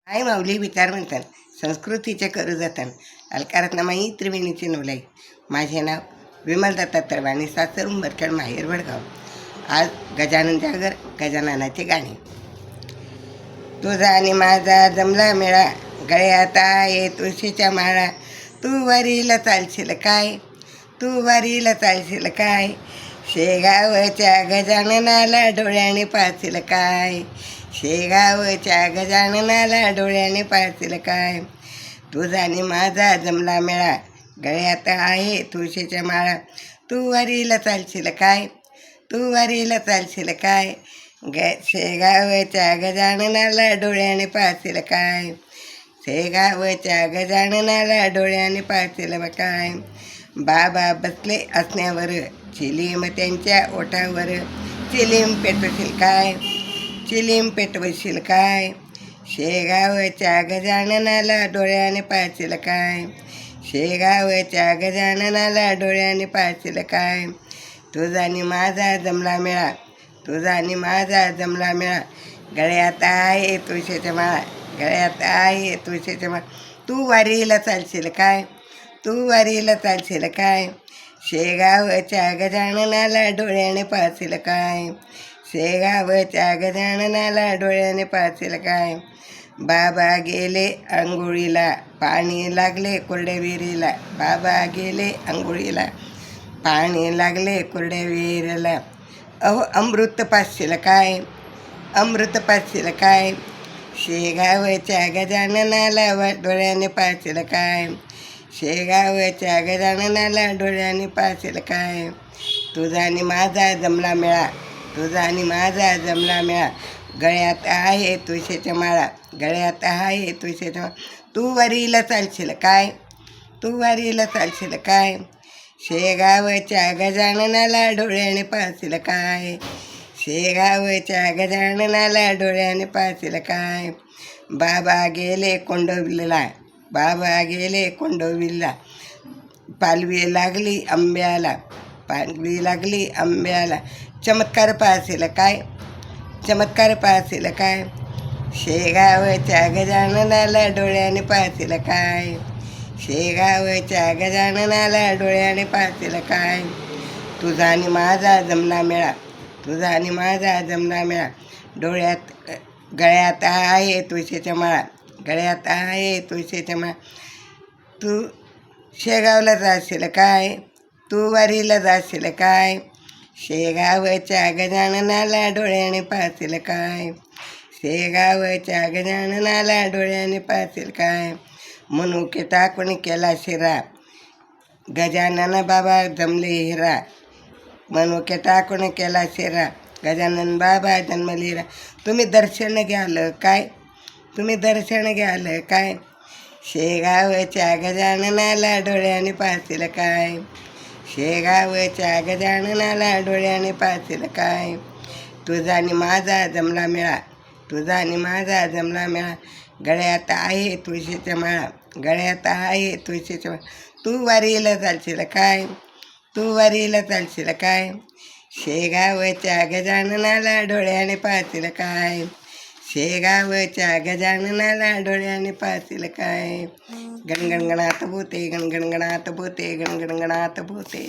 आई माऊली विचार म्हणतात संस्कृतीचे करू जातान अलकारात माई त्रिवेणीची नवलाई. माझे नाव विमल दत्तात्रय आणि सासर उंबरखेड माहेर वडगाव. आज गजानन जागर गजाननाचे गाणे. तुझा आणि माझा जमला मेळा, गळ्यात आहे तुळशीच्या माळा. तू वारीला चालशील काय, तू वारीला चालशील काय, शेगावच्या गजाननाला डोळ्याने पाहशील काय, शेगावच्या गजाननाला डोळ्याने पाहशील काय. तुझा आणि माझा जमला मेळा, गळ्यात आहे तुळशीच्या माळा. तू वारीला चालशील काय, तू वारीला चालशील काय, शेगावच्या गजाननाला डोळ्याने पाहशील काय, शेगावच्या गजाननाला डोळ्याने पाहशील काय. बाबा बसले असण्यावर, चिलीम त्यांच्या ओठावर, चिलीम पेटवशील काय, चिलीम पेटवशील काय, शेगावच्या गजाननाला डोळ्याने पाहशील काय, शेगावच्या गजाननाला डोळ्याने पाहशील काय. तुझा आणि माझा जमला मेळा, तुझा आणि माझा जमला मेळा, गळ्यात आहे तुळशीच्या माळा, गळ्यात आहे तुळशीच्या माळा. तू वारीला चालशील काय, तू वारीला चालशील काय, शेगावच्या गजाननाला डोळ्याने पाहशील काय, शेगावच्या गजाननाला डोळ्याने पाहशील काय. बाबा गेले आंघोळीला, पाणी लागले कोरड्या विहिरीला, बाबा गेले आंघोळीला, पाणी लागले कोरड्या विहिरीला. अहो अमृत पाचशील काय, अमृत पाचशील काय, शेगावच्या गजाननाला डोळ्याने पाहशील काय, शेगावच्या गजाननाला डोळ्याने पाहशील काय. तुझा आणि माझा जमला मेळा, तुझा आणि माझा जमला मेळा, गळ्यात आहे तुळशीच्या माळा, गळ्यात आहे तुळशीच्या माळा. तू वारीला चालशील काय, तू वारीला चालशील काय, शेगावच्या गजाननाला डोळ्याने पाहशील काय, शेगावच्या गजाननाला डोळ्याने पाहशील काय. बाबा गेले कोंडविला, बाबा गेले कोंडविला, पालवी लागली आंब्याला, पालवी लागली आंब्याला. चमत्कार पाहशील काय, चमत्कार पाहशील काय, शेगावच्या गजाननाला डोळ्याने पाहशील काय, शेगावच्या गजाननाला डोळ्याने पाहशील काय. तुझा आणि माझा जमला मेळा, तुझा आणि माझा जमला मेळा, डोळ्यात गळ्यात आहे तुळशीच्या माळा, गळ्यात आहे तुळशीच्या माळा. तू शेगावला जाशील काय, तू वारीला जाशील काय, शेगावच्या गजाननाला डोळ्याने पाहशील काय, शेगावच्या गजाननाला डोळ्याने पाहशील काय. मनुके टाकून केला शिरा, गजानन बाबा जमले हिरा, मनुके टाकून केला शिरा, गजानन बाबा जन्मले हिरा. तुम्ही दर्शन घ्याल काय, तुम्ही दर्शन घ्याल काय, शेगावच्या गजाननाला डोळ्याने पाहशील काय, शेगावच्या गजाननाला डोळ्याने पाहशील काय. तुझा आणि माझा जमला मेळा, तुझा आणि माझा जमला मेळा, गळ्यात आहे तुळशीच्या माळा, गळ्यात आहे तुळशीच्या माळा. तू वारीला चालशील काय, तू वारीला चालशील काय, शेगावच्या गजाननाला डोळ्याने पाहशील काय, शेगावच्या गजाननाला डोळ्याने पाहशील काय. गणगणगणात भूते, गणगणगणात भूते, गणगणगणात भूते.